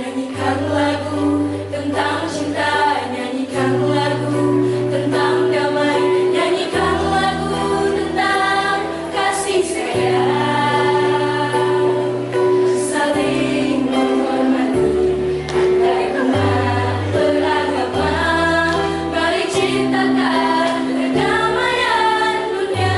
nyanyikan lagu tentang cinta, nyanyikan lagu tentang damai, nyanyikan lagu tentang kasih sayang, saling menghormati antar umat beragama. Mari ciptakan kedamaian dunia.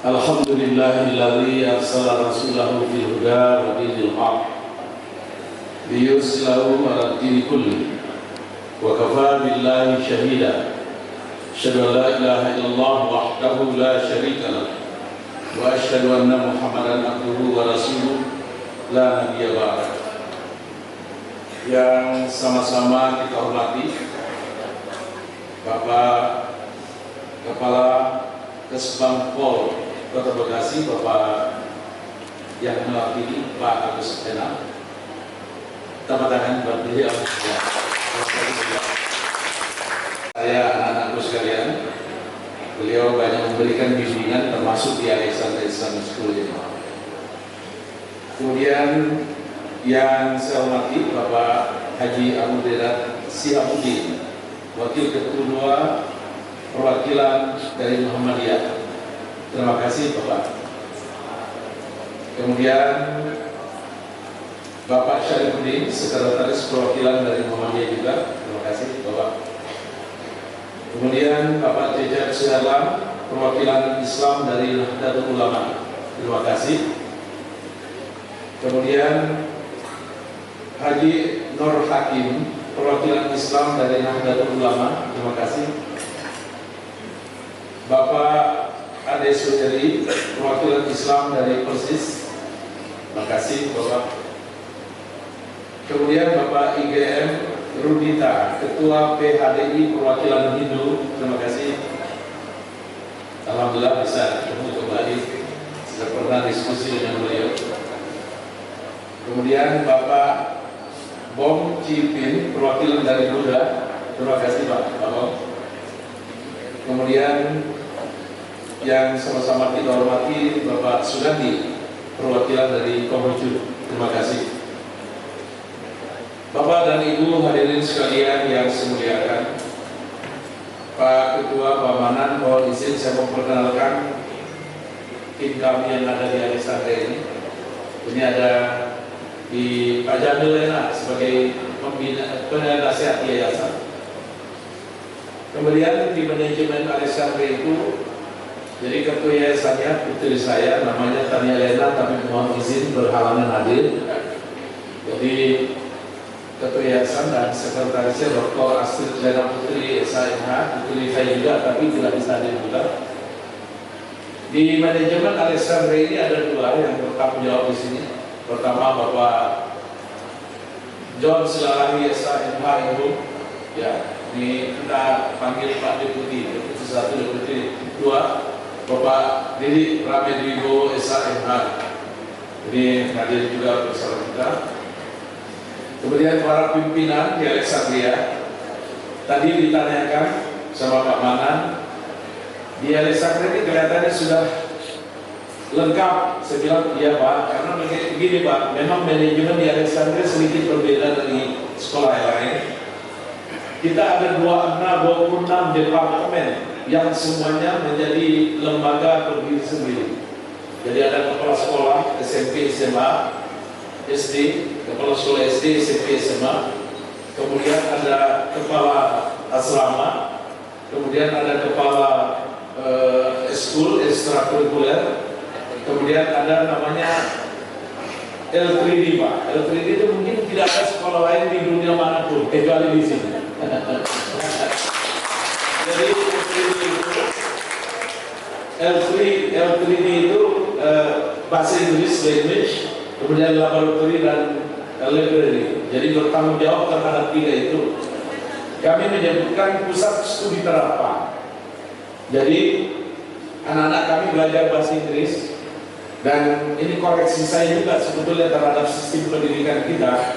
Alhamdulillahilladzi arsala rasulahu bil huda wa dinil haq liyuslahu ala dini kulli wa kafa billahi shahida. Asyhadu an la ilaha illallah wahdahu la syarika lah wa asyhadu anna Muhammadan abduhu wa rasuluh la nabiyya ba'da. Yang sama-sama kita hormati Bapak Kepala Kesbang Pol Kota Bekasi, Bapak yang mewakili Pak Agus Enam. Tepuk tangan buat beliau. Saya anak-anakku sekalian, beliau banyak memberikan bimbingan termasuk di Alexander Islamic School ini. Kemudian yang saya hormati Bapak Haji Abu Dedat Sihabuddin, Wakil Ketua Perwakilan dari Muhammadiyah. Terima kasih Bapak. Kemudian Bapak Syarifuddin, Sekretaris Perwakilan dari Muhammadiyah juga. Terima kasih Bapak. Kemudian Bapak Cecep Sihalam, Perwakilan Islam dari Nahdlatul Ulama. Terima kasih. Kemudian Haji Nur Hakim, Perwakilan Islam dari Nahdlatul Ulama. Terima kasih. Bapak Ade Suderi, Perwakilan Islam dari Persis. Terima kasih Bapak. Kemudian Bapak IGM Rudita, Ketua PHDI Perwakilan Hindu. Terima kasih. Alhamdulillah bisa ketemu kembali. Sudah pernah diskusi dengan beliau. Kemudian Bapak Bom Cipin, Perwakilan dari Buddha. Terima kasih Pak Bom. Kemudian yang sama-sama kita hormati Bapak Sugandi, perwakilan dari Konghucu. Terima kasih. Bapak dan Ibu hadirin sekalian yang saya muliakan, Pak Ketua Pamanan, mohon izin saya memperkenalkan tim kami yang ada di Alexandria ini. Ini ada di Pak Jamil Lena sebagai pembina nasihat yayasan. Kemudian di manajemen Alexandria itu, jadi ketua yayasannya putri saya, namanya Tania Lena, tapi mohon izin berhalangan hadir. Jadi ketua yayasan dan sekretarisnya Dr. Astrid Lena Putri SMH, putri saya juga, tapi tidak bisa hadir juga. Di manajemen Alexandria ini ada dua yang bertanggung jawab di sini. Pertama Bapak John Silalahi SMH Ibu, ya, ini kita panggil Pak Deputi, Deputi 1, Deputi 2. Bapak Didi Ramedwibo SMH, ini hadir juga bersama kita. Kemudian para pimpinan di Alexandria, tadi ditanyakan sama Pak Manan, di Alexandria ini kelihatannya sudah lengkap. Saya bilang iya Pak, karena begini Pak, memang manajemen di Alexandria sedikit berbeda dari sekolah yang lain. Kita ada 26 departemen yang semuanya menjadi lembaga berdiri sendiri. Jadi ada kepala sekolah SMP, SMA, SD, kepala sekolah SD, SMP, SMA. Kemudian ada kepala asrama. Kemudian ada kepala school ekstrakurikuler. Kemudian ada namanya L3D Pak. L3D itu mungkin tidak ada sekolah lain di dunia manapun kecuali di sini. Jadi L3D itu bahasa Inggris language, kemudian laboratory dan library. Jadi bertanggung jawab terhadap tiga itu. Kami menyebutkan pusat studi terapan. Jadi anak-anak kami belajar bahasa Inggris, dan ini koreksi saya juga sebetulnya terhadap sistem pendidikan kita.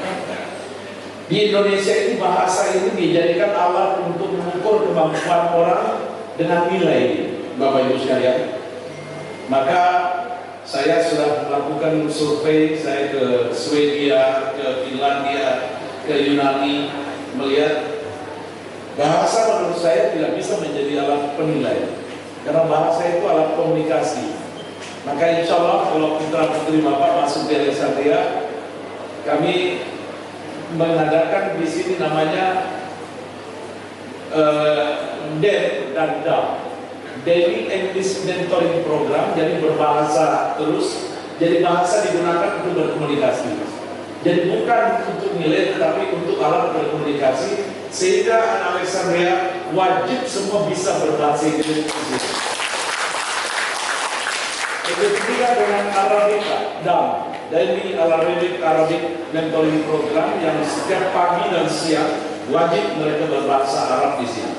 Di Indonesia ini bahasa ini dijadikan alat untuk mengukur kemampuan orang dengan nilai, Bapak Ibu sekalian. Maka saya sudah melakukan survei, saya ke Swedia, ke Finlandia, ke Yunani, melihat bahasa menurut saya tidak bisa menjadi alat penilai, karena bahasa itu alat komunikasi. Maka insya Allah kalau putra putri Bapak masuk di Alexandria, kami mengadakan di sini namanya DEP dan DAP. D Daily English Mentoring Program, jadi berbahasa terus, jadi bahasa digunakan untuk berkomunikasi. Jadi bukan untuk nilai, tetapi untuk alat berkomunikasi, sehingga anak Alexandria wajib semua bisa berbahasa Inggris. Ketiga dengan Arabica, DAM, Daily Arabic Mentoring Program, yang setiap pagi dan siang wajib mereka berbahasa Arab di sini.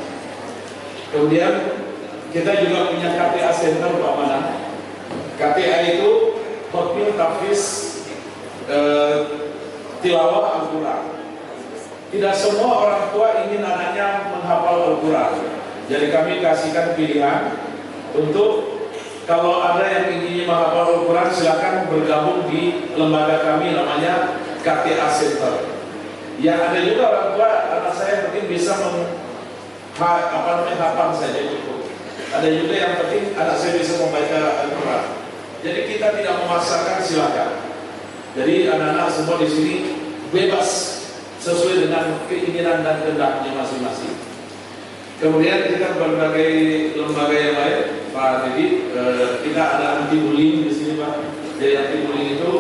Kemudian kita juga punya KTA Center Pak Manan. KTA itu Khotmil Tahfiz Tilawah Al-Quran. Tidak semua orang tua ingin anaknya menghafal Al-Quran. Jadi kami kasihkan pilihan untuk kalau ada yang ingin menghafal Al-Quran, silakan bergabung di lembaga kami namanya KTA Center. Yang ada juga orang tua, anak saya penting bisa hafal saja cukup. Ada juga yang penting anak saya bisa membaca Al-Quran. Jadi kita tidak memaksakan, silakan. Jadi anak-anak semua di sini bebas sesuai dengan keinginan dan kehendaknya masing-masing. Kemudian kita berbagai lembaga yang lain, Pak Didi, kita ada anti bullying di sini, Pak. Jadi anti bullying itu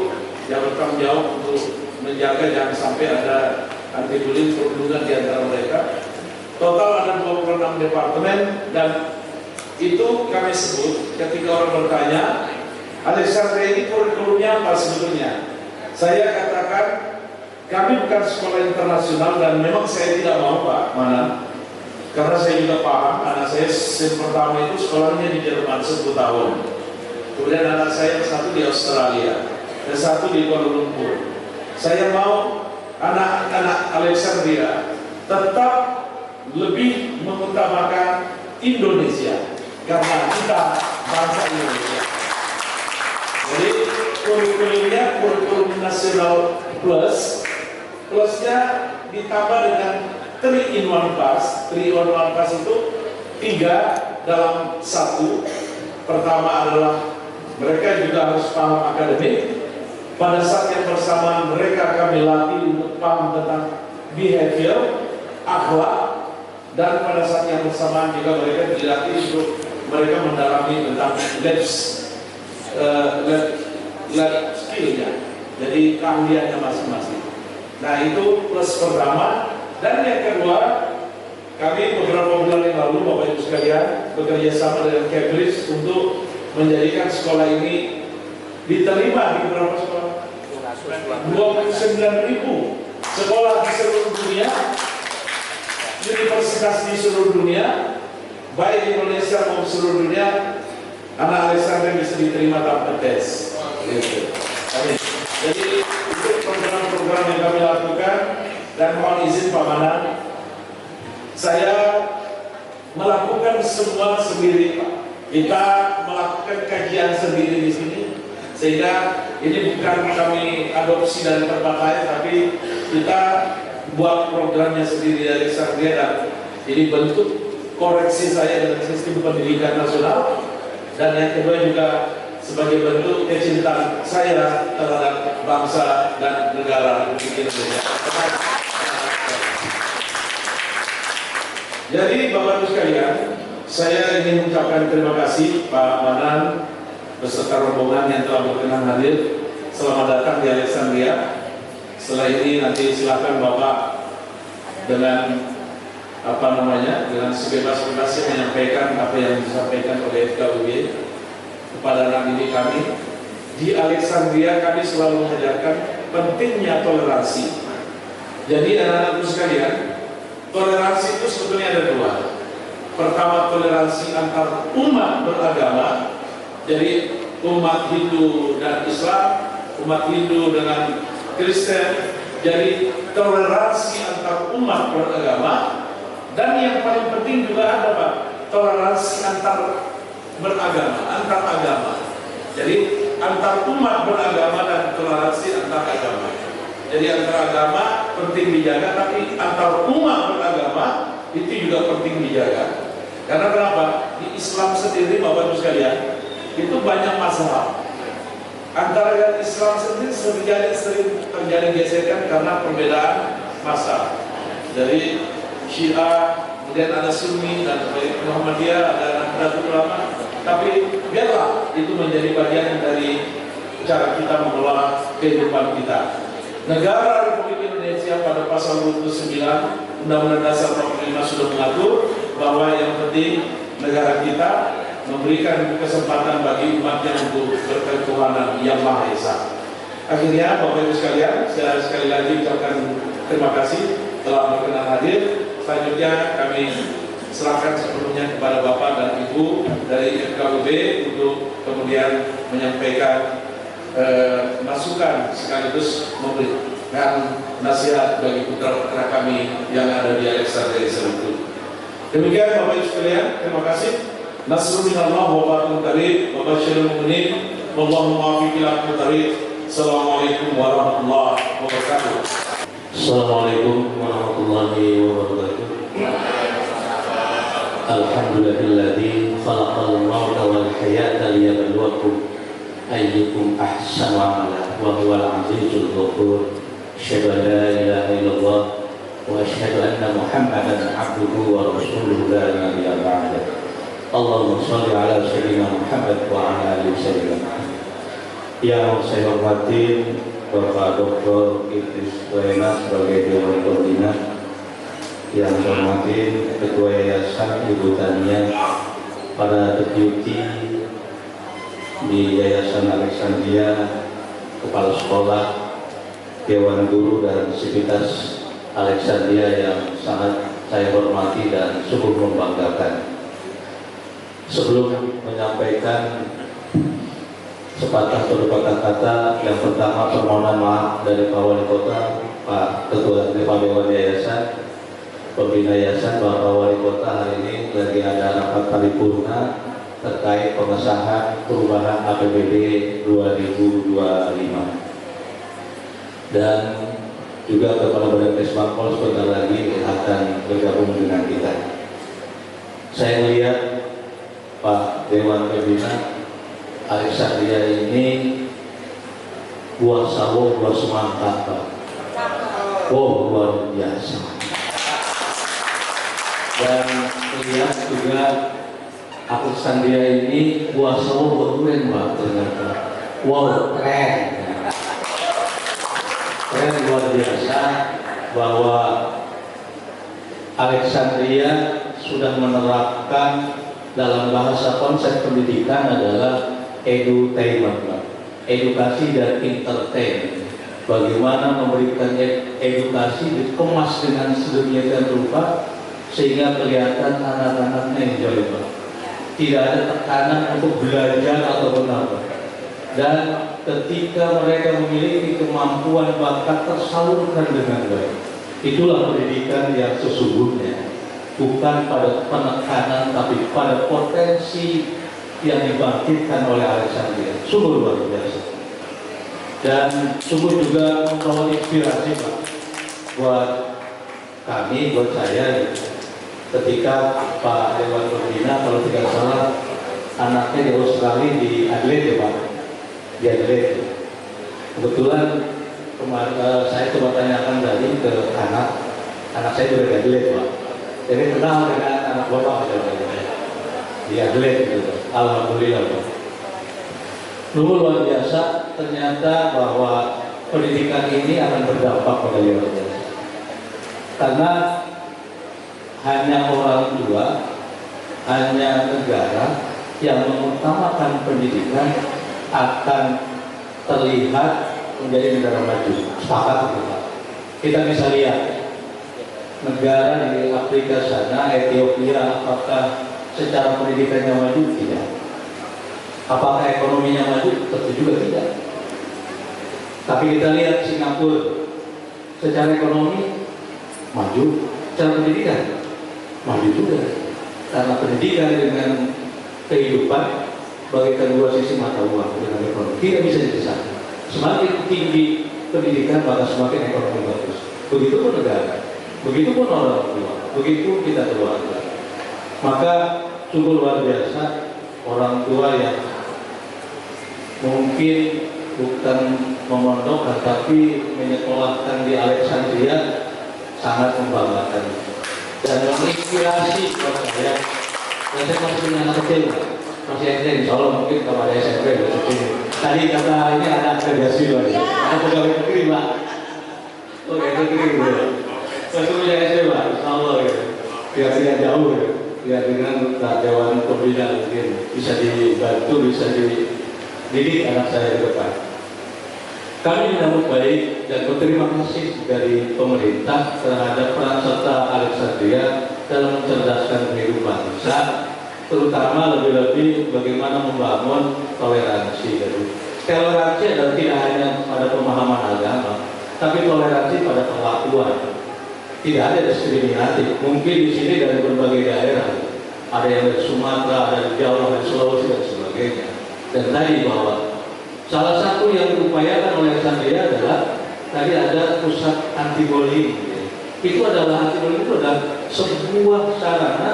yang bertanggung jawab untuk menjaga jangan sampai ada anti bullying perundungan di antara mereka. Total ada 26 departemen, dan itu kami sebut ketika orang bertanya, Alexandria ini kurikulumnya apa sebetulnya? Saya katakan kami bukan sekolah internasional, dan memang saya tidak mau, Pak Manan, karena saya juga paham anak saya yang pertama itu sekolahnya di Jerman 10 tahun. Kemudian anak saya satu di Australia dan satu di Kuala Lumpur. Saya mau anak-anak Alexandria tetap lebih mengutamakan Indonesia karena kita bangsa Indonesia. Jadi kurikulumnya kurikulum nasional plus, plusnya ditambah dengan 3 in 1 class. 3 in 1 class itu 3 dalam 1. Pertama adalah mereka juga harus paham akademik. Pada saat yang bersamaan mereka kami latih untuk paham tentang behavior, akhlak, dan pada saat yang bersamaan juga mereka dilatih untuk mereka mendalami tentang life skill-nya, jadi keahliannya masing-masing. Nah itu plus pertama. Dan yang kedua, kami beberapa bulan yang lalu Bapak Ibu sekalian bekerja sama dengan Cambridge untuk menjadikan sekolah ini diterima di beberapa sekolah. 29.000 sekolah di seluruh dunia, universitas di seluruh dunia, baik di Indonesia maupun seluruh dunia, anak Alexandria bisa diterima tanpa tes. Amin. Jadi itu program-program yang kami lakukan, dan mohon izin Pak Manan, saya melakukan semua sendiri, Pak. Kita melakukan kajian sendiri di sini, sehingga ini bukan kami adopsi dari tempat lain, tapi kita buat programnya sendiri dari Alexandria, dan ini bentuk koreksi saya dengan sistem pendidikan nasional, dan yang kedua juga sebagai bentuk kecintaan saya terhadap bangsa dan negara Republik Indonesia. Jadi Bapak Ibu sekalian, saya ingin mengucapkan terima kasih Pak Manan beserta rombongan yang telah berkenan hadir. Selamat datang di Alexandria. Setelah ini nanti silakan Bapak dengan dengan sebebas-bebasnya menyampaikan apa yang disampaikan oleh FKUB kepada anak didik kami. Di Alexandria kami selalu mengajarkan pentingnya toleransi. Jadi anak-anakku sekalian, toleransi itu sebetulnya ada 2. Pertama, toleransi antar umat beragama. Jadi umat Hindu dan Islam, umat Hindu dengan Kristen. Jadi toleransi antar umat beragama. Dan yang paling penting juga ada, Pak, toleransi antar beragama, antar agama. Jadi antar umat beragama dan toleransi antar agama. Jadi antar agama penting dijaga, tapi antar umat beragama itu juga penting dijaga. Karena kenapa? Di Islam sendiri, Bapak Ibu sekalian, itu banyak masalah. Antara Islam sendiri sering terjadi gesekan karena perbedaan masalah. Jadi Syiah, kemudian ada Sunni, dan Muhammadiyah, ada Nahdlatul Ulama, tapi biarlah itu menjadi bagian dari cara kita mengelola kehidupan kita. Negara Republik Indonesia pada pasal 29 Undang-Undang Dasar 45 sudah mengatur bahwa yang penting negara kita memberikan kesempatan bagi umatnya untuk berketuhanan yang Maha Esa. Akhirnya Bapak Ibu sekalian, saya sekali lagi ucapkan terima kasih telah berkenan hadir. Selanjutnya kami serahkan sepenuhnya kepada Bapak dan Ibu dari FKUB untuk kemudian menyampaikan masukan sekaligus memberikan nasihat bagi putra-putra kami yang ada di Alexandria itu. Demikian Bapak Ibu sekalian, terima kasih. Nasrul minallah wa barakatuh qarib wa basyirul mu'minin wallahu muwaffiq ila aqwamit thariq. Assalamualaikum warahmatullahi wabarakatuh. Assalamualaikum warahmatullahi wabarakatuh. Alhamdulillahilladzi khalaqal mauta wal hayata liyabluwakum ayyukum ahsanu amala wa huwal azizul ghafur. Asyhadu an la ilaha illallah wa asyhadu anna Muhammadan abduhu wa rasuluhu la nabiyya ba'da. Allahumma shalli ala sayyidina Muhammad wa ala ali sayyidina Muhammad. Yang saya hormati Bapak Dr. Idris Wena sebagai Dewan Pembina, yang saya hormati Ketua Yayasan Ibu Tania, para deputi di Yayasan Alexandria, Kepala Sekolah, Dewan Guru dan Sivitas Alexandria yang sangat saya hormati dan sungguh membanggakan. Sebelum menyampaikan sepatah atau dua kata, yang pertama permohonan maaf dari Pak Wali Kota, Pak Ketua Dewan Yayasan, Pembina Yayasan, Bapak Wali Kota hari ini lagi ada rapat paripurna terkait pengesahan perubahan APBD 2025, dan juga Kepala Badan Kesbangpol sebentar lagi akan bergabung dengan kita. Saya melihat Pak Dewan Pembina Alexandria ini buah sawo, buah semangka, Pak. Wow, luar biasa. Dan lihat juga Alexandria ini buah sawo, buah durian, Pak, ternyata. Wow, keren. Keren, luar biasa bahwa Alexandria sudah menerapkan dalam bahasa konsep pendidikan adalah edutainment, edukasi dan entertain. Bagaimana memberikan edukasi dikemas dengan sedemikian rupa sehingga kelihatan anak-anaknya enjoy. Tidak ada tekanan untuk belajar atau apa. Dan ketika mereka memiliki kemampuan bakat tersalurkan dengan baik. Itulah pendidikan yang sesungguhnya. Bukan pada penekanan, tapi pada potensi yang dibangkitkan oleh Alexandria. Sungguh luar biasa. Dan sungguh juga membawa inspirasi, Pak, buat kami, buat saya. Ketika Pak Dewan Pembina, kalau tidak salah, anaknya di Australia, di Adelaide, Pak, di Adelaide. Kebetulan kemarin saya coba tanyakan tadi ke anak saya juga di Adelaide, Pak. Jadi kenal dengan anak bapak di Adelaide gitu. Alhamdulillah, Pak. Luar biasa, ternyata bahwa pendidikan ini akan berdampak pada luar biasa. Karena hanya orang tua, hanya negara yang mengutamakan pendidikan akan terlihat menjadi negara maju. Sepakat kita. Kita bisa lihat negara di Afrika sana, Ethiopia, apakah secara pendidikannya maju? Tidak. Apakah ekonominya maju? Tentu juga tidak. Tapi kita lihat Singapura, secara ekonomi maju, secara pendidikan maju juga. Karena pendidikan dengan kehidupan bagaikan dua sisi mata uang dengan ekonomi, tidak bisa dipisahkan. Semakin tinggi pendidikan maka semakin ekonomi bagus. Begitupun negara. Begitupun orang tua, begitu kita keluarga. Maka sungguh luar biasa orang tua yang mungkin bukan memondok tapi menyekolahkan di Alexandria sangat membanggakan dan menginspirasi buat saya Dan saya masih punya anak kecil, masih SD, insya Allah mungkin kalau ada SMP besok ini. Tadi kata ini ada akreditasi Pak, ada pegawai negeri Pak. Oh ya negeri gitu. Masih punya SD Pak, insya Allah gitu. Biar tidak jauh gitu. Biar dengan Dewan Pembina mungkin bisa dibantu, bisa dididik anak saya ke depan. Kami menyambut baik dan berterima kasih dari pemerintah terhadap peran serta Alexandria dalam mencerdaskan kehidupan bangsa, terutama lebih-lebih bagaimana membangun toleransi. Toleransi adalah tidak hanya pada pemahaman agama, tapi toleransi pada perlakuan. Tidak ada diskriminatif. Mungkin di sini dari berbagai daerah, ada yang dari Sumatera, ada dari Jawa, dari Sulawesi dan sebagainya. Dan tadi bahwa salah satu yang diupayakan oleh Alexandria adalah tadi ada pusat anti bullying. Itu adalah anti bullying itu adalah sebuah sarana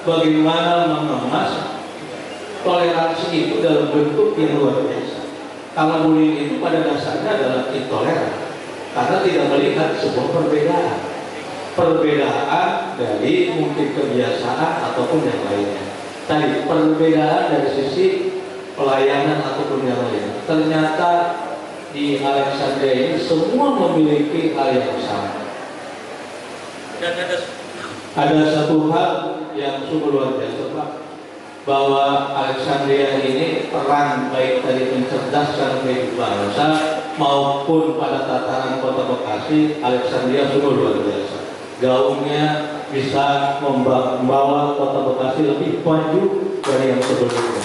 bagaimana mengemas toleransi itu dalam bentuk yang luar biasa. Kalau bullying itu pada dasarnya adalah intoleran karena tidak melihat sebuah perbedaan dari mungkin kebiasaan ataupun yang lainnya. Tadi perbedaan dari sisi pelayanan ataupun yang lain. Ternyata di Alexandria ini semua memiliki hal yang sama. Dan ada satu hal yang sungguh luar biasa Pak, bahwa Alexandria ini peran baik dari mencerdaskan kehidupan bangsa maupun pada tataran Kota Bekasi, Alexandria sungguh luar biasa. Gaungnya bisa membawa Kota Bekasi lebih maju dari yang sebelumnya.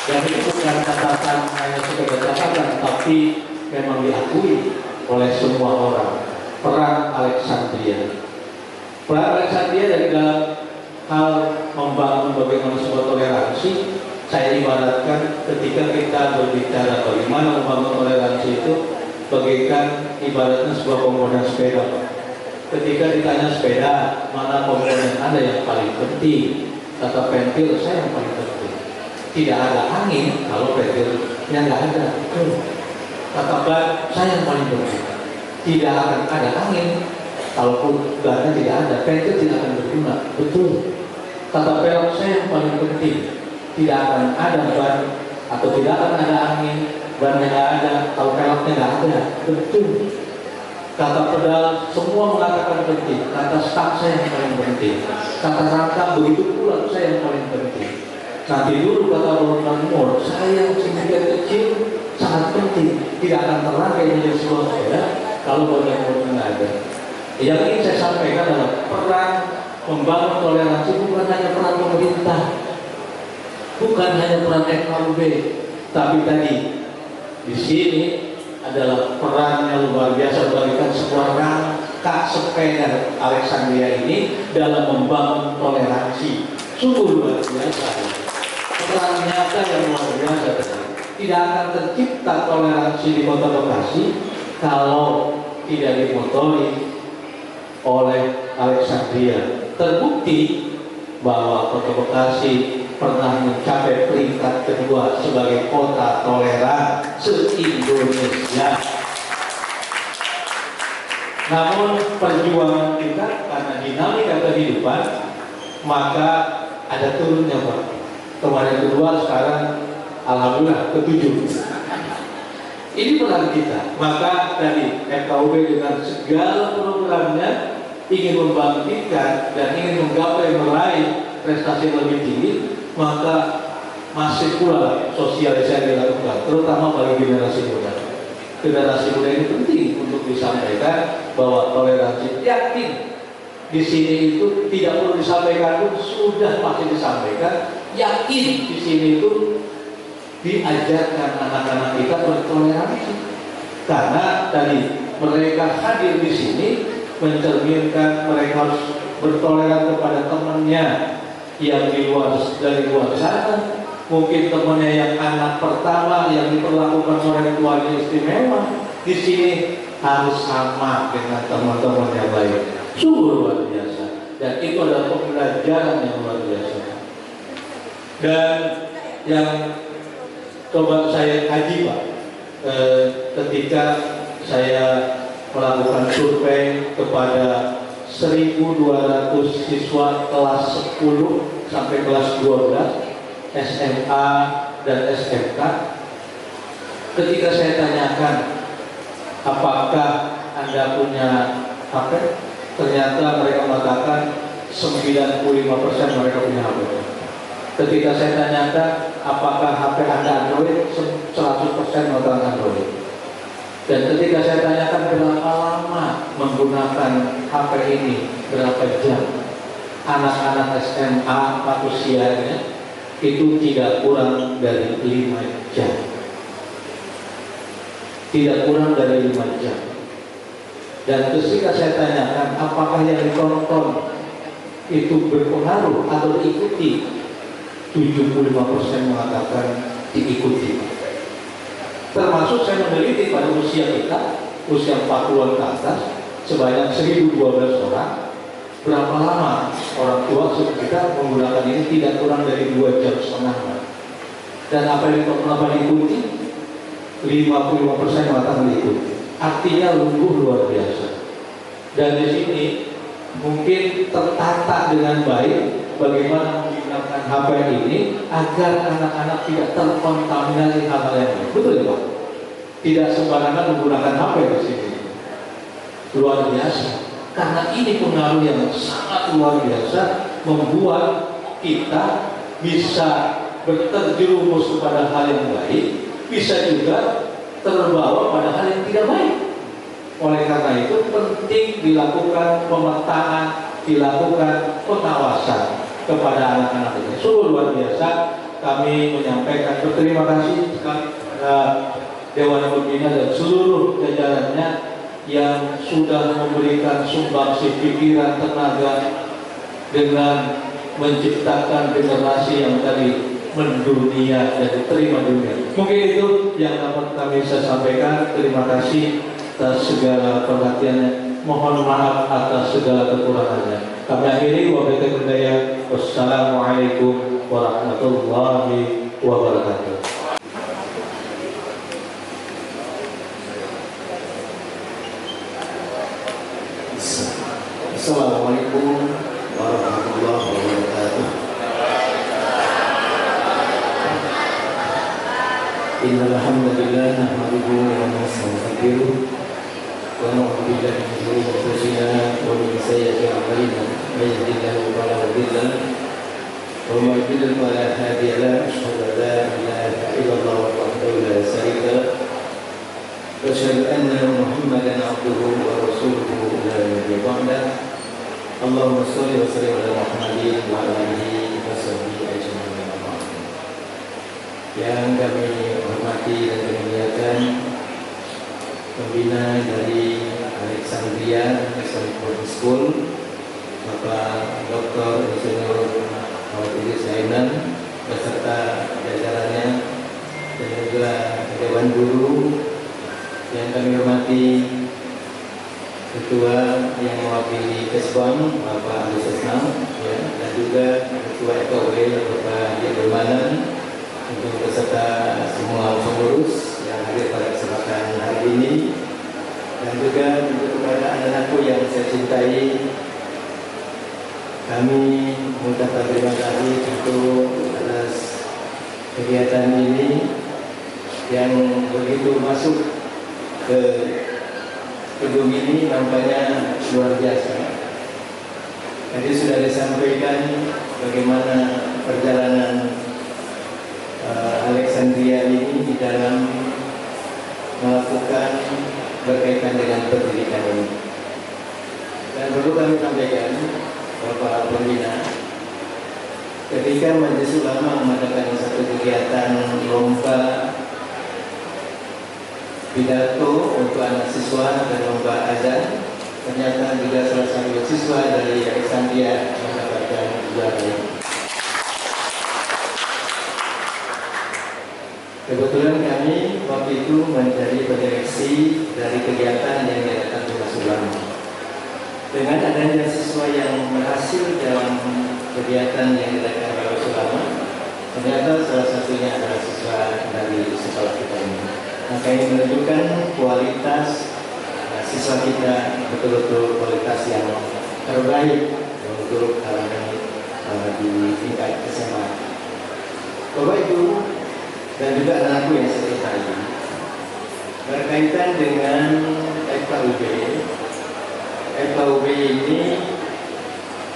Dan itu bukan catatan hanya sebagai catatan, tapi memang diakui oleh semua orang. Peran Alexandria. Peran Alexandria dari dalam hal membangun bagaimana sebuah toleransi, saya ibaratkan ketika kita berbicara bagaimana membangun toleransi itu, bagaikan ibaratnya sebuah komponen sepeda. Ketika ditanya sepeda, mana komponen Anda yang paling penting? Kata pentil, saya yang paling penting. Tidak ada angin kalau pentilnya nggak ada. Kata ban, saya yang paling penting. Tidak akan ada angin kalaupun bannya tidak ada, pentil tidak akan berguna. Betul. Kata pelok, saya yang paling penting. Tidak akan ada ban atau tidak akan ada angin, bannya nggak ada kalau peloknya nggak ada. Betul. Kata pedal, semua mengatakan penting. Kata stang, saya yang paling penting. Kata rangka, begitu pula saya yang paling penting. Nanti dulu kata Roland Moore, saya yang sedikit kecil sangat penting, tidak akan terangkai menjadi sebuah sepeda kalau banyak nggak ada. Yang ingin saya sampaikan adalah peran membangun toleransi bukan hanya peran pemerintah, bukan hanya peran FKUB, tapi tadi di sini adalah peran yang luar biasa memberikan sebuah rangka sepeda Alexandria ini dalam membangun toleransi. Sungguh luar biasa. Peran nyata yang luar biasa. Tidak akan tercipta toleransi di Kota Bekasi kalau tidak dimotori oleh Alexandria. Terbukti bahwa Kota Bekasi pernah mencapai peringkat kedua sebagai kota toleran se-Indonesia. Namun perjuangan kita karena dinamika kehidupan, maka ada turunnya Pak. Kemarin kedua, sekarang alhamdulillah ketujuh. Ini peran kita. Maka tadi FKUB dengan segala programnya ingin membangkitkan dan ingin menggapai meraih prestasi yang lebih tinggi, maka masih pula sosialisasi dilakukan, terutama bagi generasi muda. Generasi muda ini penting untuk disampaikan bahwa toleransi, yakin di sini itu tidak perlu disampaikan pun sudah pasti disampaikan. Yakin di sini itu diajarkan anak-anak kita bertoleransi, karena tadi mereka hadir di sini mencerminkan mereka harus bertoleran kepada temannya yang dari luar sana. Mungkin temannya yang anak pertama yang diperlakukan oleh keluarga istimewa, di sini harus sama dengan teman-teman yang lain. Sungguh luar biasa, dan itu adalah pembelajaran yang luar biasa. Dan yang coba saya kaji Pak, ketika saya melakukan survei kepada 1.200 siswa kelas 10 sampai kelas 12, SMA dan SMK. Ketika saya tanyakan apakah Anda punya HP, ternyata mereka mengatakan 95% mereka punya HP. Ketika saya tanyakan apakah HP Anda Android, 100% mengatakan Android. Dan ketika saya tanyakan berapa lama menggunakan HP ini, berapa jam, anak-anak SMA usianya itu tidak kurang dari 5 jam. Tidak kurang dari 5 jam. Dan ketika saya tanyakan apakah yang ditonton itu berpengaruh atau diikuti, 75% mengatakan diikuti. Termasuk saya meneliti pada usia kita, usia 40-an ke atas, sebanyak 1012 orang. Berapa lama orang tua kita menggunakan ini? Tidak kurang dari 2,5 jam. Dan apa yang diikuti? 55% mengatakan diikuti. Artinya lumpuh luar biasa. Dan di sini mungkin tertata dengan baik bagaimana menggunakan HP ini agar anak-anak tidak terkontaminasi hal-hal yang lain. Betul ya Pak? Tidak sembarangan menggunakan HP di sini. Luar biasa. Karena ini pengaruh yang sangat luar biasa, membuat kita bisa terjerumus kepada hal yang baik, bisa juga terbawa pada hal yang tidak baik. Oleh karena itu penting dilakukan pemetaan, dilakukan pengawasan kepada anak-anak ini. Sungguh luar biasa. Kami menyampaikan berterima kasih kepada Dewan Pembina dan seluruh jajarannya yang sudah memberikan sumbangsi pikiran, tenaga dengan menciptakan generasi yang tadi mendunia dan diterima dunia. Mungkin itu yang dapat kami saya sampaikan. Terima kasih atas segala perhatiannya. Mohon maaf atas segala kekurangannya. Kami akhiri wabillahi. Wassalamualaikum warahmatullahi wabarakatuh. Assalamualaikum warahmatullahi wabarakatuh. Innal hamdalillah nahmaduhu wa nasta'inuhu wa na'udzu billahi min shururi anfusina wa min sayyiati a'malina. May yahdihillahu fala mudilla lahu wa may yudlil fala hadiya lahu. Asyhadu an la ilaha illallah wahdahu la syarika lahu wa asyhadu anna Muhammadan 'abduhu wa rasuluhu la nabiyya ba'dahu. Allahumma sholli wa sallim ala Muhammadin wa ala alihi wa sahbihi ajma'in. Yang kami hormati dan kami muliakan pembina dari Alexandria Islamic School, Bapak Dr. Insinyur Idris Zainal beserta jajarannya, dan juga Dewan Guru yang kami hormati, Ketua yang mewakili Kesbon Bapak Ali Sesnam, ya, dan juga Ketua FKW Bapak Yadulmanan, untuk beserta semua pengurus yang hadir pada kesempatan hari ini, dan juga untuk kepada anak-anakku yang saya cintai, kami mengucapkan terima kasih tentu atas kegiatan ini yang begitu masuk ke gedung ini nampaknya luar biasa. Tadi sudah disampaikan bagaimana perjalanan Alexandria ini di dalam melakukan berkaitan dengan pendidikan ini. Dan perlu kami sampaikan Bapak Pembina, ketika Majelis Ulama mengadakan satu kegiatan lomba pidato untuk anak siswa dan lomba azan, ternyata juga salah satu siswa dari Alexandria mendapatkan juara. Kebetulan kami waktu itu menjadi pendireksi dari kegiatan yang diadakan Majelis Ulama. Dengan adanya siswa yang berhasil dalam kegiatan yang diadakan Majelis Ulama, ternyata salah satunya adalah siswa dari sekolah kita ini. Maka ini menunjukkan kualitas siswa kita betul-betul kualitas yang terbaik untuk kalangan di tingkat SMA. Bapak Ibu dan juga anakku yang saya tadi, berkaitan dengan FKUB. FKUB ini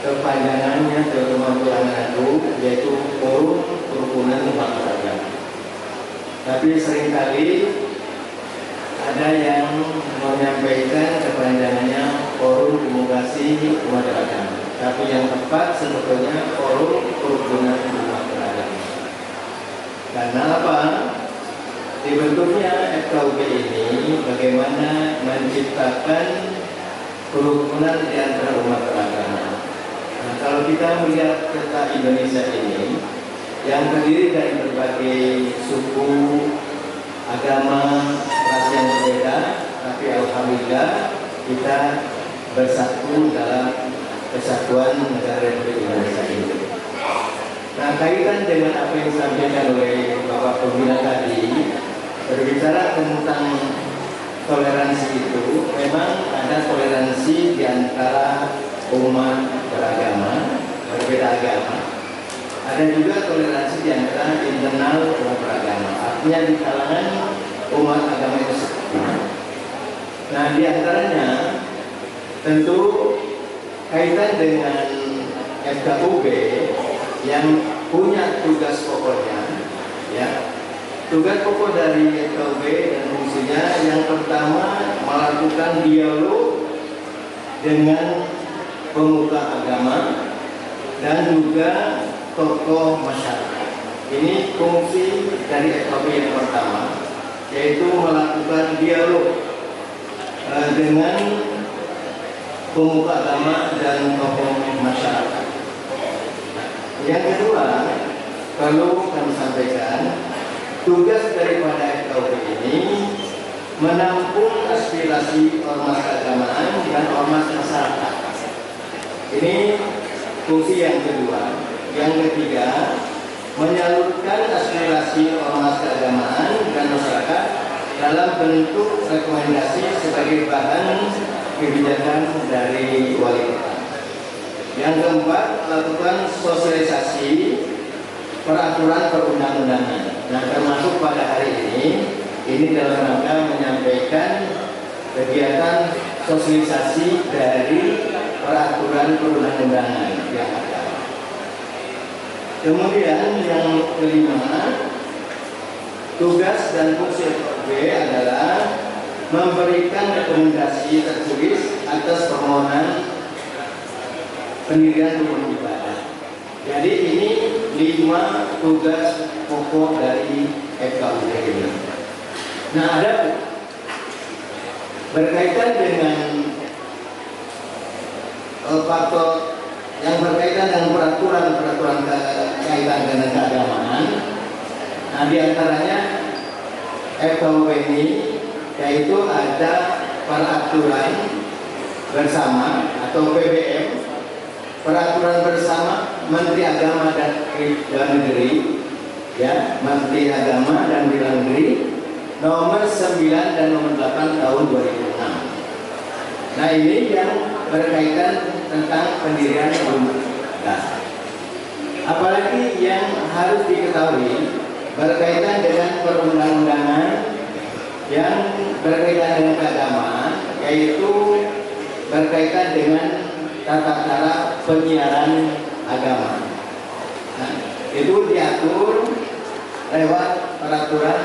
kepanjangannya terutama untuk anakku yaitu Forum Kerukunan Umat Beragama. Tapi seringkali ada yang menyampaikan kepanjangannya Forum Komunikasi Umat Beragama. Tapi yang tepat sebetulnya Forum Kerukunan Umat Beragama. Karena apa? Dibentuknya FKUB ini bagaimana menciptakan kerukunan di antara umat beragama. Nah, kalau kita melihat peta Indonesia ini yang terdiri dari berbagai suku, agama, ras yang berbeda, tapi alhamdulillah kita bersatu dalam kesatuan negara Republik Indonesia ini. Nah, kaitan dengan apa yang disampaikan oleh Bapak Pembina tadi, berbicara tentang toleransi itu, memang ada toleransi di antara umat beragama, berbeda agama. Ada juga toleransi di antara internal umat beragama, artinya di kalangan umat agama itu sendiri. Nah, di antaranya tentu kaitan dengan FKUB yang punya tugas pokoknya, ya. Tugas pokok dari FKUB dan fungsinya yang pertama melakukan dialog dengan pemuka agama dan juga tokoh masyarakat. Ini fungsi dari FKUB yang pertama, yaitu melakukan dialog dengan pemuka agama dan tokoh masyarakat. Yang kedua, perlu kami sampaikan, tugas daripada FKUB ini menampung aspirasi ormas keagamaan dan ormas masyarakat. Ini fungsi yang kedua. Yang ketiga, menyalurkan aspirasi ormas keagamaan dan masyarakat dalam bentuk rekomendasi sebagai bahan kebijakan dari wali kota. Yang keempat, melakukan sosialisasi peraturan perundang-undangan. Nah, termasuk pada hari ini dalam rangka menyampaikan kegiatan sosialisasi dari peraturan perundang-undangan yang ada. Kemudian yang kelima, tugas dan fungsi FKUB adalah memberikan rekomendasi tertulis atas permohonan pendirian rumah ibadah. Jadi ini 5 tugas pokok dari FKUB ini. Nah, ada berkaitan dengan faktor yang berkaitan dengan peraturan kaitan dengan keagamaan. Nah, diantaranya FKUB ini yaitu ada peraturan bersama atau PBM, peraturan bersama Menteri Agama dan Dalam Negeri, ya, Menteri Agama dan Dalam Negeri nomor 9 dan nomor 8 tahun 2006. Nah, ini yang berkaitan tentang pendirian rumah ibadah. Apalagi yang harus diketahui berkaitan dengan perundang-undangan yang berkaitan dengan keagamaan, yaitu berkaitan dengan tata cara penyiaran agama. Nah, itu diatur lewat peraturan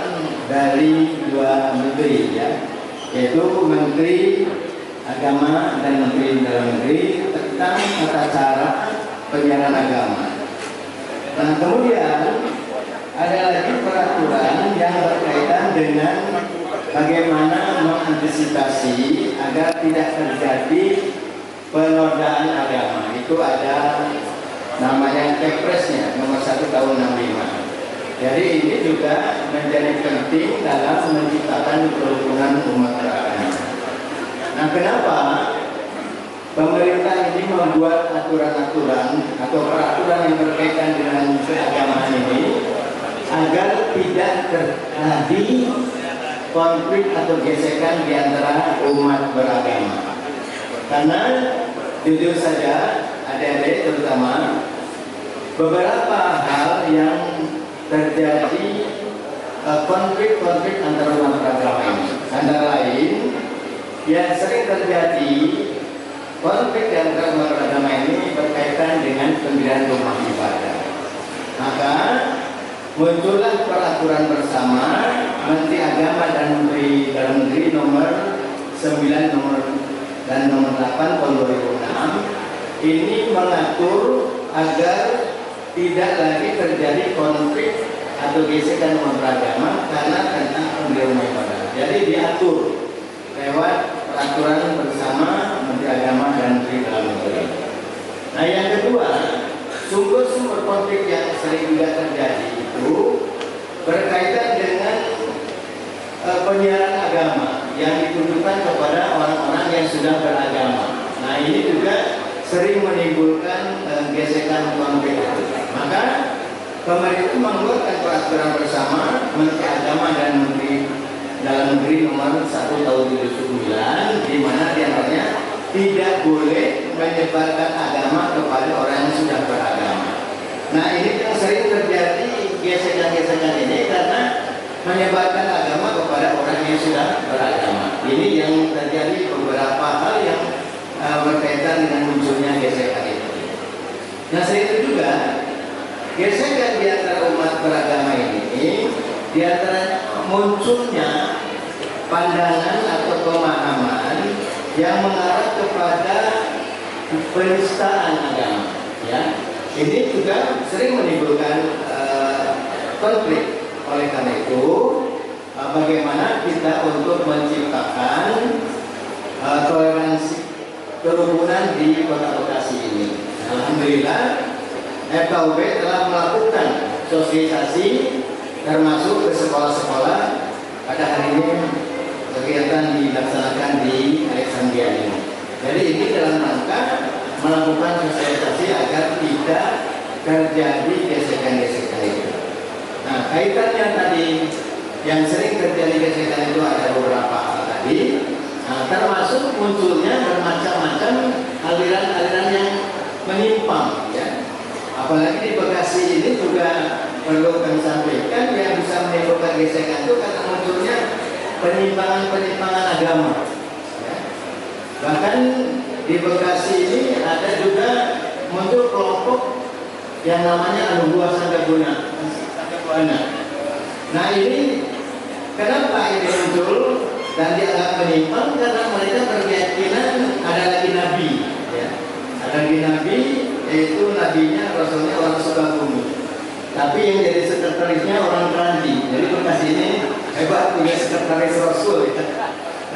dari 2 menteri, ya, yaitu Menteri Agama dan Menteri Dalam Negeri tentang tata cara penyiaran agama. Nah, kemudian ada lagi peraturan yang berkaitan dengan bagaimana mengantisipasi agar tidak terjadi penodaan agama. Itu ada namanya Kepresnya nomor 1 tahun 65. Jadi ini juga menjadi penting dalam menciptakan kerukunan umat beragama. Nah, kenapa pemerintah ini membuat aturan-aturan atau peraturan yang berkaitan dengan keagamaan ini agar tidak terjadi konflik atau gesekan di antara umat beragama. Karena jujur saja, adik-adik terutama beberapa hal yang terjadi konflik-konflik antara umat beragama ini. Antara lain yang sering terjadi konflik antara umat beragama ini berkaitan dengan pendirian rumah ibadah. Maka muncullah peraturan bersama Menteri Agama dan Menteri Dalam Negeri nomor 9 dan nomor 8 tahun 2006 ini mengatur agar tidak lagi terjadi konflik atau gesekan umat beragama karena tentang pendirian rumah ibadah. Jadi diatur lewat peraturan bersama Menteri Agama dan Menteri Dalam Negeri. Nah, yang kedua, sumber-sumber konflik yang sering juga terjadi itu berkaitan dengan penyiaran agama yang ditujukan kepada orang-orang yang sudah beragama. Nah, ini juga sering menimbulkan gesekan konflik. Maka pemerintah mengeluarkan peraturan bersama Menteri Agama dan Menteri Dalam Negeri nomor 1 tahun 2009 di mana diantaranya tidak boleh menyebarkan agama kepada orang yang sudah beragama. Nah, ini yang sering terjadi gesekan-gesekan ini karena menyebarkan agama kepada orang yang sudah beragama. Ini yang terjadi beberapa hal yang berkaitan dengan munculnya gesekan itu. Nah, selain itu juga gesekan di antara umat beragama ini di antara munculnya pandangan atau pemahaman yang mengarah kepada penistaan agama, ya. Ini juga sering menimbulkan konflik. Oleh karena itu, bagaimana kita untuk menciptakan toleransi kerukunan di Kota Bekasi ini. Alhamdulillah, FKUB telah melakukan sosialisasi termasuk ke sekolah-sekolah. Pada hari ini kegiatan dilaksanakan di Alexandria ini. Jadi ini dalam rangka melakukan sosialisasi agar tidak terjadi gesekan-gesekan itu. Nah, kaitannya tadi yang sering terjadi gesekan itu ada beberapa hal tadi. Nah, termasuk munculnya bermacam-macam aliran-aliran yang menyimpang, ya. Apalagi di Bekasi ini juga perlu kami sampaikan yang bisa menimbulkan gesekan itu karena munculnya penyimpangan-penyimpangan agama, ya. Bahkan di Bekasi ini ada juga muncul kelompok yang namanya Anubuah Sanggabuna. Nah, ini kenapa ini muncul dan dianggap menyimpang? Karena mereka berkeyakinan ada lagi nabi, ya. Ada lagi nabi, yaitu nabinya rasulnya orang Sukabumi. Tapi yang jadi sekretarisnya orang Keranji. Jadi Bekasi ini hebat punya sekretaris rasul, ya.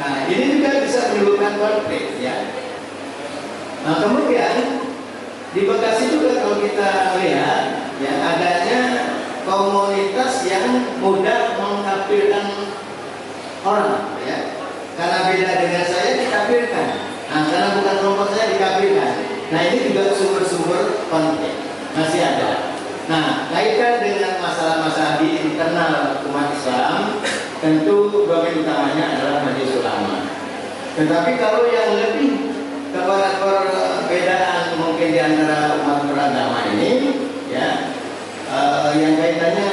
Nah, ini juga bisa menimbulkan konflik, ya. Nah, kemudian di Bekasi juga kalau kita lihat, ya, adanya komunitas yang mudah mengkafirkan orang, ya. Karena beda dengan saya dikafirkan. Nah, karena bukan kelompok saya dikafirkan. Nah, ini juga sumber-sumber konflik masih ada. Nah, kaitan dengan masalah-masalah di internal umat Islam, tentu domain utamanya adalah Majelis Ulama. Tetapi kalau yang lebih kepada perbedaan mungkin di antara umat beragama ini, ya, yang kaitannya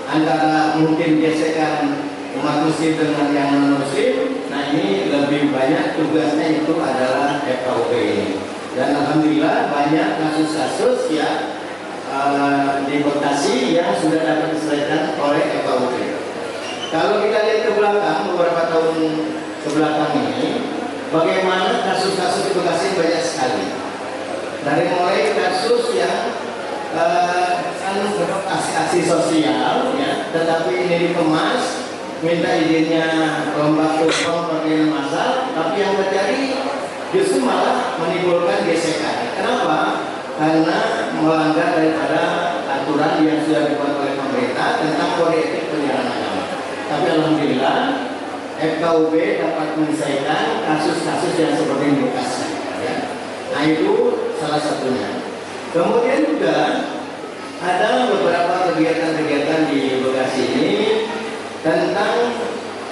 antara mungkin gesekan umat muslim dengan yang non muslim. Nah, ini lebih banyak tugasnya itu adalah FKUB ini. Dan alhamdulillah banyak kasus-kasus ya di Bekasi yang sudah dapat diselesaikan oleh FKUB. Kalau kita lihat ke belakang beberapa tahun ke belakang ini, bagaimana kasus-kasus di Bekasi banyak sekali. Dari mulai kasus yang aksi sosial, ya, tetapi ini dikemas, minta izinnya lomba tumpeng perkeliling massal, tapi yang terjadi justru malah menimbulkan gesekan. Kenapa? Karena melanggar daripada aturan yang sudah dibuat oleh pemerintah tentang kode etik penyiaran agama. Tapi alhamdulillah FKUB dapat menyelesaikan kasus-kasus yang seperti ini di Bekasi, ya. Nah, itu salah satunya. Kemudian juga ada beberapa kegiatan-kegiatan di Bekasi ini tentang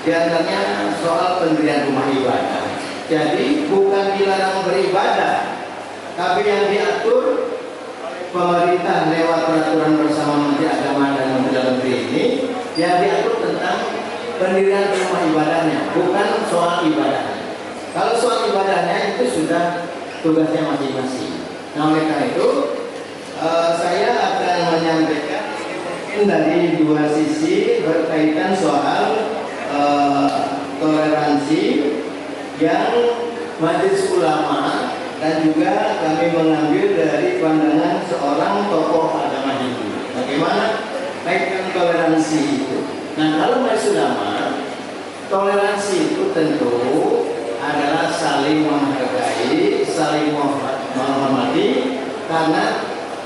diantaranya soal pendirian rumah ibadah. Jadi bukan dilarang beribadah, tapi yang diatur oleh pemerintah lewat peraturan bersama Menteri Agama dan Menteri Dalam Negeri ini yang diatur tentang pendirian rumah ibadahnya, bukan soal ibadahnya. Kalau soal ibadahnya itu sudah tugasnya masing-masing. Nah, oleh karena itu saya akan menyampaikan dari dua sisi berkaitan soal toleransi yang Majelis Ulama dan juga kami mengambil dari pandangan seorang tokoh agama Hindu. Bagaimana kaitan toleransi itu? Nah, kalau Majelis Ulama, toleransi itu tentu adalah saling menghargai, saling menghormati karena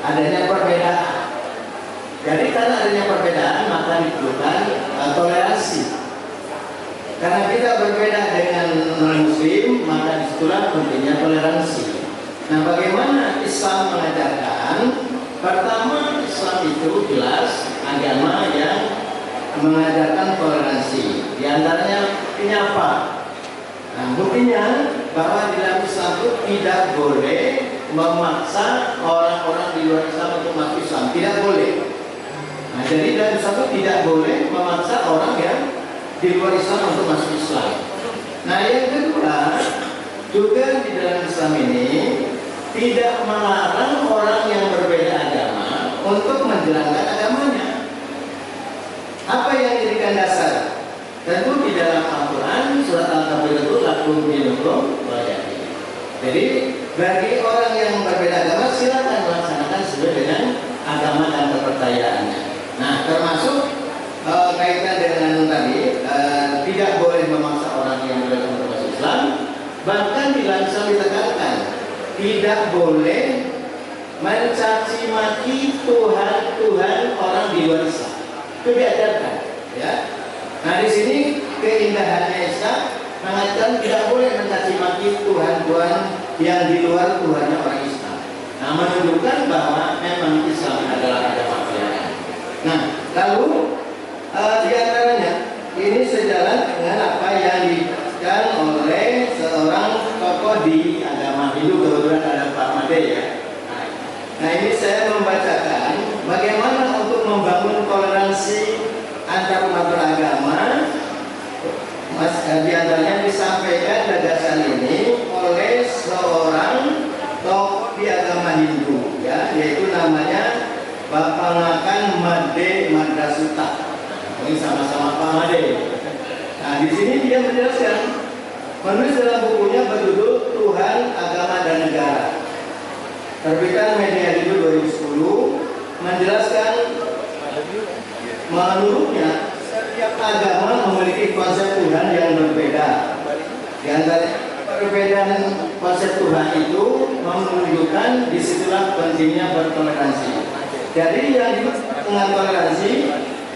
adanya perbedaan. Jadi karena adanya perbedaan maka diperlukan toleransi. Karena kita berbeda dengan non-muslim, maka disitulah pentingnya toleransi. Nah, bagaimana Islam mengajarkan? Pertama, Islam itu jelas agama yang mengajarkan toleransi. Di antaranya buktinya apa? Nah, buktinya bahwa di dalam Islam itu tidak boleh memaksa orang-orang di luar Islam untuk masuk Islam. Tidak boleh. Nah, jadi dalam Islam itu tidak boleh memaksa orang yang di luar Islam untuk masuk Islam. Nah, yang kedua, juga di dalam Islam ini tidak melarang orang yang berbeda agama untuk menjalankan agamanya. Apa yang dijadikan dasar? Tentu di dalam Al-Quran surat Al-Kafir itu lakum dinukum waliyadin. Jadi bagi orang yang berbeda agama silakan melaksanakan sesuai dengan agama dan kepercayaannya. Nah, termasuk kaitan dengan tadi tidak boleh memaksa orang yang berbeda untuk masuk Islam. Bahkan di dalam Islam ditekankan tidak boleh mencaci maki Tuhan orang di luar Islam. Itu diajarkan, ya. Nah, di sini keindahannya Islam mengatakan tidak boleh mencaci maki Tuhan yang di luar Tuhannya orang Islam. Nah, menunjukkan bahwa memang Islam adalah agama pilihan. Nah, lalu di antaranya ini sejalan dengan apa yang dijelaskan oleh seorang tokoh di agama Hindu, kebetulan ada Pak Made, ya. Nah, ini saya membacakan bagaimana untuk membangun toleransi antar umat beragama. Di antaranya disampaikan gagasan ini oleh seorang tokoh di agama Hindu, ya, yaitu namanya Bapak Ngakan Made Madrasuta. Ini sama-sama Pak Made. Nah, di sini dia menjelaskan, menulis dalam bukunya berjudul Tuhan, Agama dan Negara, terbitan Media Hindu 2010, menjelaskan menurutnya setiap agama memiliki konsep Tuhan yang berbeda. Di antara perbedaan konsep Tuhan itu menunjukkan disitulah pentingnya bertoleransi. Jadi yang dimaksud dengan toleransi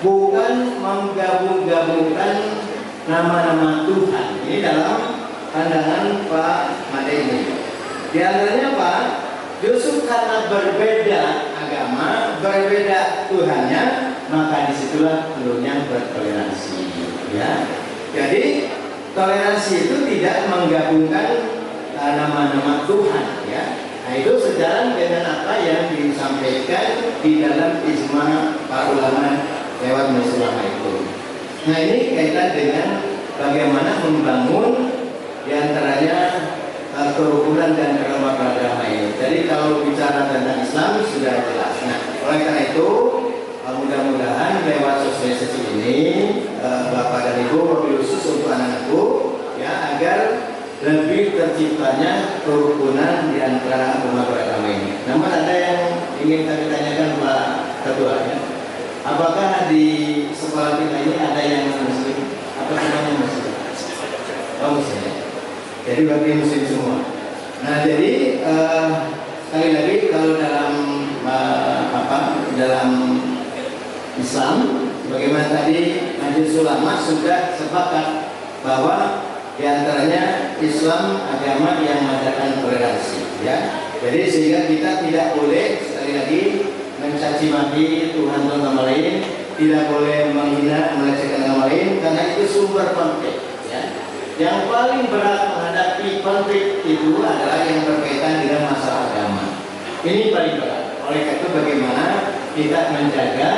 bukan menggabung-gabungkan nama-nama Tuhan. Ini dalam pandangan Pak Made ini. Di antaranya Pak, justru karena berbeda agama, berbeda Tuhannya, maka disitulah perlunya bertoleransi, ya. Jadi toleransi itu tidak menggabungkan nama-nama Tuhan, ya. Nah, itu sejalan dengan apa yang disampaikan di dalam ijma para ulama lewat Majelis Ulama itu. Nah, ini kaitan dengan bagaimana membangun diantaranya kerukunan dan keramahan agama ini. Jadi kalau bicara tentang Islam sudah jelas. Nah, oleh karena itu mudah-mudahan lewat sosialisasi ini Bapak dan Ibu mobil khusus untuk anak-anakku, ya, agar lebih terciptanya kerukunan di antara umat beragama ini. Namun ada yang ingin kami tanyakan Pak Ketua, ya. Apakah di sekolah kita ini ada yang muslim? Apa semuanya muslim? Oh, muslim. Jadi bagi muslim semua. Nah, jadi sekali lagi kalau dalam dalam Islam, bagaimana tadi Majelis Ulama sudah sepakat bahwa diantaranya Islam agama yang mengajarkan toleransi, ya. Jadi sehingga kita tidak boleh sekali lagi mencaci maki Tuhan nama lain, tidak boleh menghina, melecehkan nama lain, karena itu sumber konflik, ya. Yang paling berat menghadapi konflik itu adalah yang berkaitan dengan masalah agama. Ini paling berat. Oleh karena itu bagaimana kita menjaga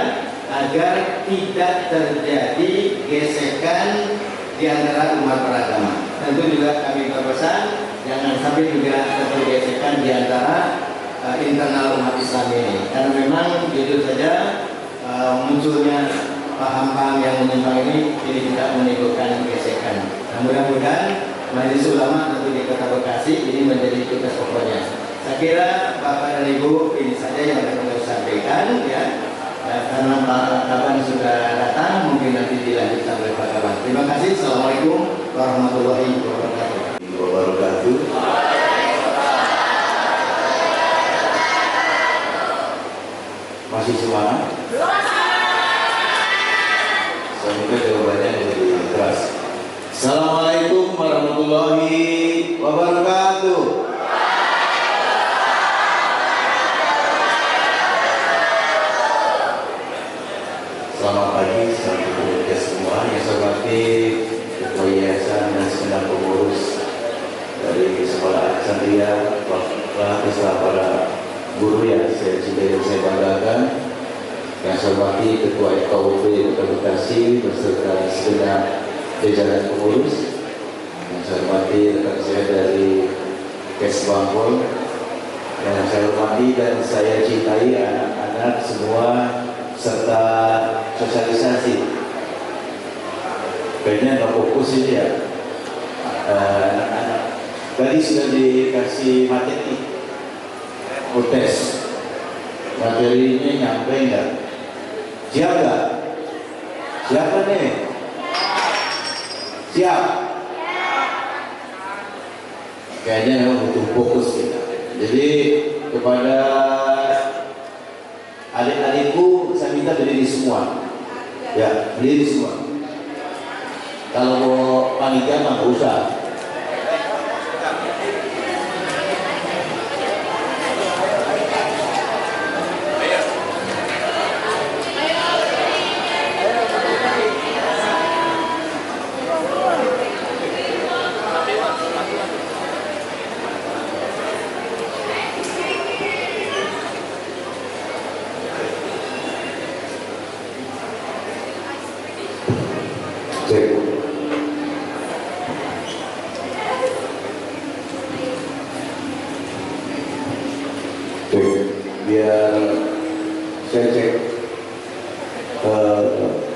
agar tidak terjadi gesekan di antara umat beragama. Tentu juga kami berpesan jangan sampai juga terjadi gesekan di antara internal umat Islam ini. Karena memang jujur saja munculnya paham-paham yang menyimpang ini tidak menimbulkan gesekan. Nah, mudah-mudahan Majelis Ulama tentu di Kota Bekasi ini menjadi tugas pokoknya. Saya kira Bapak dan Ibu ini saja yang dapat kami sampaikan ya. Karena Pak Kaban sudah datang, mungkin nanti dilanjutkan oleh Pak Kaban. Terima kasih. Assalamualaikum warahmatullahi wabarakatuh. Masih semangat? Saya minta jawabannya lebih keras. Assalamualaikum warahmatullahi wabarakatuh. Selamat pagi, selamat bekerja semua. Yang saya hormati Ketua Yayasan dan segenap pengurus dari Sekolah Alexandria, beserta para guru yang saya cintai dan saya banggakan. Yang saya hormati Ketua FKUP Kota Bekasi beserta segenap jajaran pengurus. Yang saya hormati rekan saya dari Kesbangpol. Yang saya hormati dan saya cintai anak-anak semua serta sosialisasi. Kayaknya nggak fokus ini ya. Anak-anak tadi sudah dikasih materi tes. Materinya nyampe nggak? Siap nggak? Siapa nih? Siap? Kayaknya memang butuh fokus kita. Jadi kepada adik-adikku saya minta berdiri semua. Ya, berdiri semua. Kalau mau panitia mah nggak usah. Biar saya cek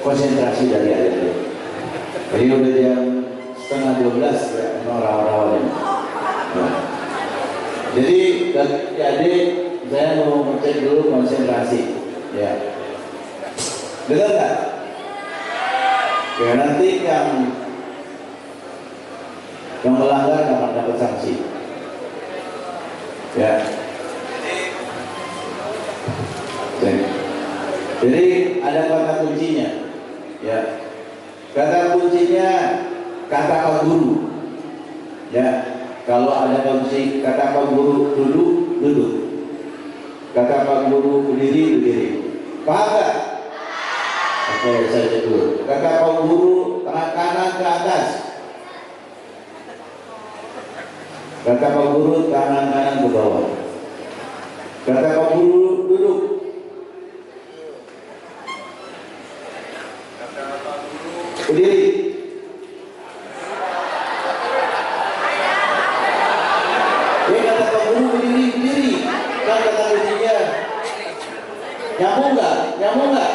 konsentrasi dari adik-adik. Ini udah jam 11:30 ya, orang-orang. Nah, jadi adik saya mau ngecek dulu konsentrasi. Ya, dengar nggak? Ya nanti yang melanggar akan dapat sanksi. Ya. Jadi ada kata kuncinya, ya. Kata kuncinya kata Pak Guru, ya. Kalau ada kunci kata Pak Guru duduk, duduk. Kata Pak Guru berdiri, berdiri. Paham nggak? Oke, saya cek dulu. Kata Pak Guru tangan kanan ke atas. Kata Pak Guru tangan kanan ke bawah. Kata Pak Guru duduk. Berdiri. Dia kata Pak Guru berdiri, berdiri. Kan kata kuncinya. Nyambung nggak? Nyambung nggak?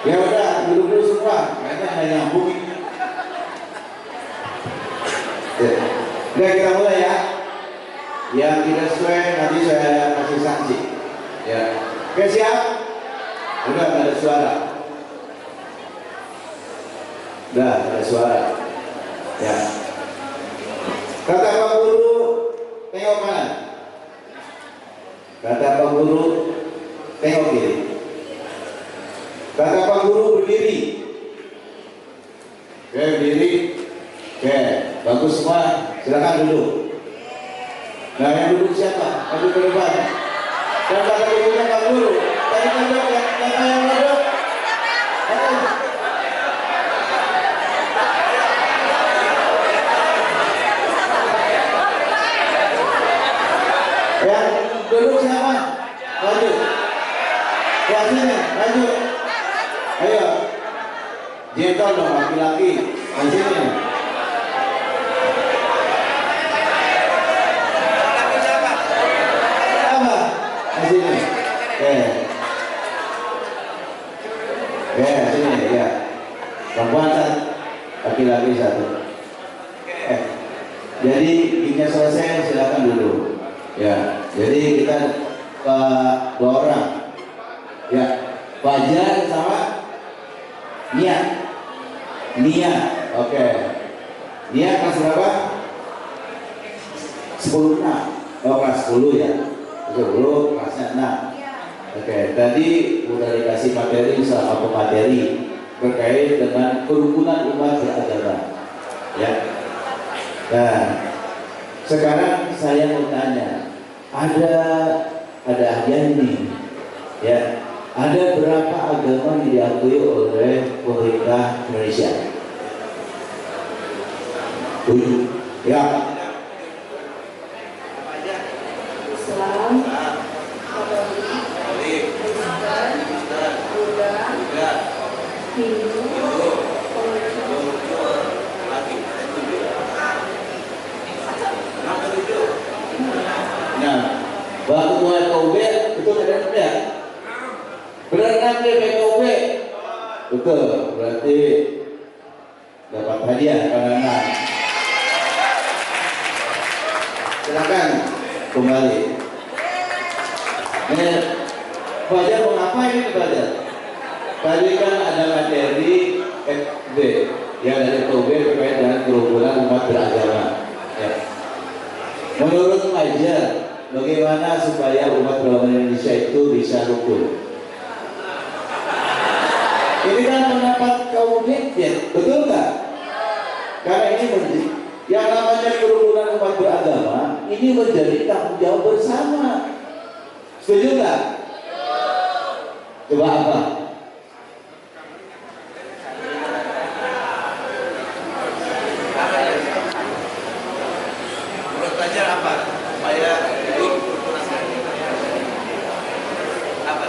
Ya udah, duduk dulu semua. Kayaknya nggak nyambung. Ya. Udah kita mulai ya. Yang tidak sesuai nanti saya kasih sanksi. Ya. Oke siap? Udah nggak ada suara. Udah ada suara. Ya. Kata Pak Guru tengok kanan. Kata Pak Guru tengok kiri. Kata Pak Guru berdiri. Oke berdiri. Oke bagus semua. Silakan duduk. Nah yang duduk siapa? Maju ke depan. Dan kata duduknya Pak Guru. Tadi kan yang duduk. Yang duduk siapa? Gentle dong laki-laki. Hasilnya. Apa? Hasilnya. Sini ya. Perempuan satu, laki-laki satu. Jadi timnya selesai, silakan dulu. Ya, jadi kita dua orang. Ya, Fajar sama Nia. Oke. Nia kelas berapa? 10 6. Oh, kelas 10 ya. 10 kelasnya 6. Oke, tadi udah dikasih materi salah satu materi terkait dengan kerukunan umat beragama. Ya. Nah, sekarang saya mau tanya, ada hadiah ini, ya. Ada berapa agama yang diakui oleh pemerintah Indonesia? 7. Ya. Islam, Katolik, Kristen, Buddha, Hindu, Nah, waktu mulai KUB itu ada ya? Benar kan PKUB? Betul, berarti dapat hadiah karena silakan kembali. Ini Fajar mau ngapain ini Fajar? Tadi kan ada materi FB yang dari KUB terkait dengan kerukunan umat beragama. Ya. Menurut Fajar, bagaimana supaya umat beragama Indonesia itu bisa rukun? Ini kan pendapat kaum dikit, betul nggak? Karena ini yang namanya kerukunan umat beragama ini menjadi tanggung jawab bersama. Setuju nggak? Coba apa? Menurut Fajar apa? Supaya hidup apa?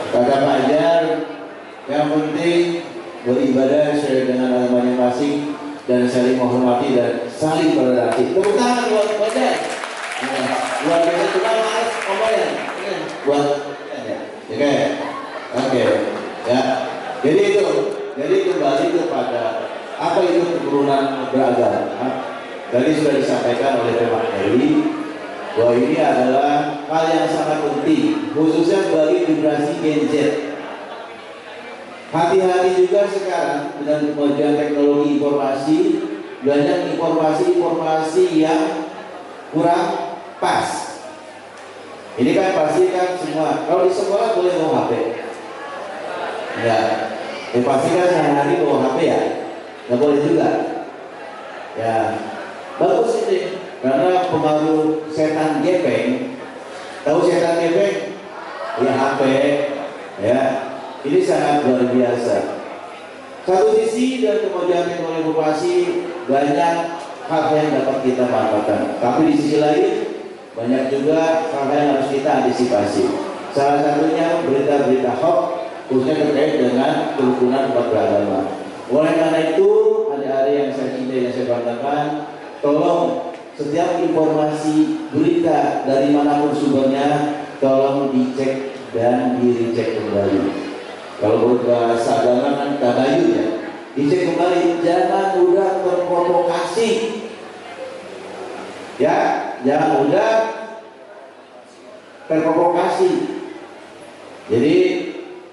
Kata Fajar, yang penting beribadah sesuai dengan agamanya masing dan saling menghormati dan saling toleransi. Tepuk tangan buat Fajar. Buat kita juga harus ngomongin. Buat Oke. Ya. Jadi kembali kepada apa itu keturunan beragama. Tadi sudah disampaikan oleh Pak Heri bahwa ini adalah hal yang sangat penting, khususnya bagi generasi Gen Z. Hati-hati juga sekarang dengan kemajuan teknologi informasi, banyak informasi yang kurang pas. Ini kan pasti kan semua, kalau di sekolah boleh bawa HP. Ya, pasti kan sehari-hari bawa HP ya, nggak boleh juga. Ya, bagus ini, karena pengaruh setan gepeng. Tahu setan gepeng? Ya HP, ya. Ini sangat luar biasa. Satu sisi dan kemajuan teknologi informasi banyak hal yang dapat kita manfaatkan, tapi di sisi lain banyak juga hal yang harus kita antisipasi. Salah satunya berita-berita hoax, khususnya terkait dengan kerukunan umat beragama. Oleh karena itu, ada yang saya cintai dan saya banggakan, tolong setiap informasi berita dari manapun sumbernya, tolong dicek dan diricek kembali. Kalau berbahasa agama kan tabayun ya, dicek kembali, jangan mudah terprovokasi. Ya, jangan mudah terprovokasi. Jadi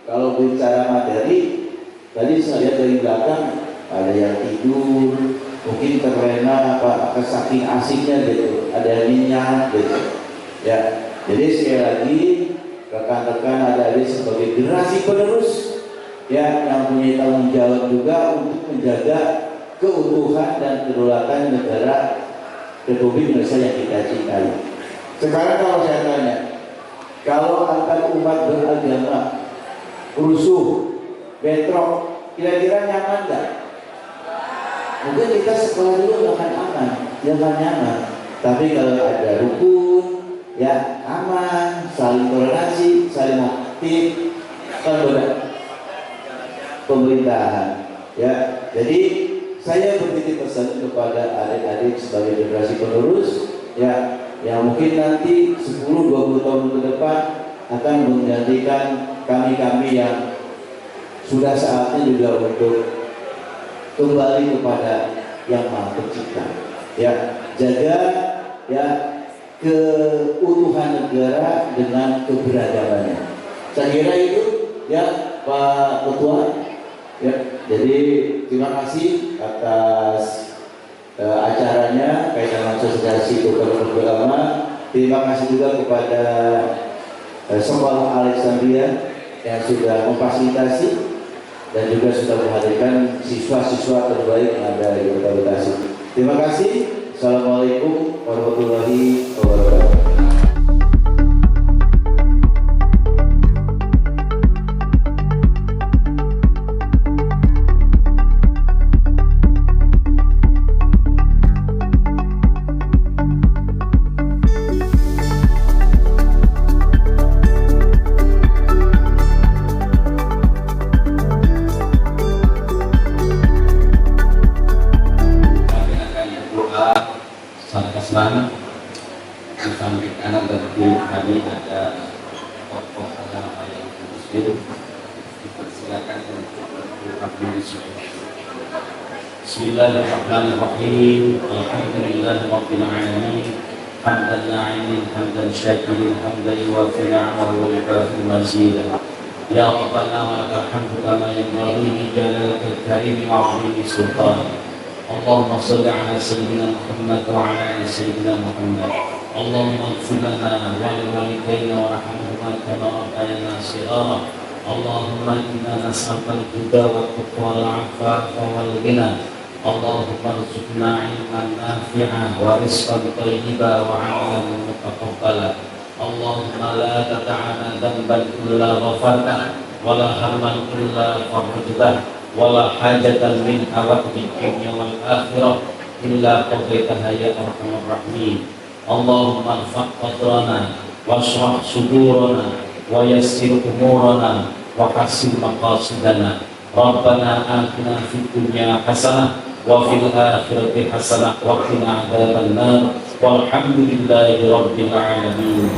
kalau bicara materi, tadi saya lihat dari belakang ada yang tidur, mungkin terlena apa saking asiknya gitu, ada minyak gitu. Ya, jadi sekali lagi rekan-rekan adik-adik sebagai generasi penerus ya yang punya tanggung jawab juga untuk menjaga keutuhan dan kedaulatan negara Republik Indonesia yang kita cintai. Sekarang kalau saya tanya, kalau antar umat beragama rusuh, bentrok, kira-kira nyaman nggak? Mungkin kita sekolah dulu nggak akan aman, nggak nyaman. Tapi kalau ada rukun, ya aman, saling toleransi, saling aktif, kan benar pemerintahan. Ya, jadi saya bertitip pesan kepada adik-adik sebagai generasi penerus, ya, yang mungkin nanti 10-20 tahun ke depan akan menggantikan kami-kami yang sudah saatnya juga untuk kembali kepada yang Maha Pencipta. Ya, jaga ya keutuhan negara dengan keberagamannya. Saya kira itu ya Pak Ketua. Ya, jadi terima kasih atas acaranya kaitan asosiasi dokter beragama. Terima kasih juga kepada Sekolah Alexandria yang sudah memfasilitasi dan juga sudah menghadirkan siswa-siswa terbaik yang ada di Kota Bekasi. Terima kasih. Assalamualaikum warahmatullahi wabarakatuh. Di samping kanan dan kiri kami ada tokoh agama yang muslim. Dipersilakan untuk berpartisipasi. Bismillahirrahmanirrahim. Alhamdulillahirabbil alamin. Hamdan na'imin, hamdan syakirin, hamdan yuwafi ni'amahu wa yukafi mazidah. Ya Rabbana wa lakal hamdu kama yanbaghi li jalalil karim wa 'azimi sultan. Allahumma shalli ala sayyidina Muhammad wa ala ali sayyidina Muhammad. Allahumma ighfir lana wa li walidayna warhamhuma kama rabbayana shighara. Allahumma inna nas'aluka al-huda wa at-taqwa wal 'afafa wal ghina. Allahumma arzuqna 'ilman nafi'an wa rizqan thayyiban wa 'amalan mutaqabbala. Allahumma la tad'ana dhanban illa ghafartah wa la hamman illa farajtah wa la hajatan min hawaijid dunya wal akhirah illa qadaitaha ya arhamar rahimin. Allahumma arfa' qadrana washrah sudurana wa yassir umurana wa hassin maqasidana. Rabbana atina fid dunya hasanah wa fil akhirati hasanah wa qina adzabannar. Walhamdulillahi rabbil alamin.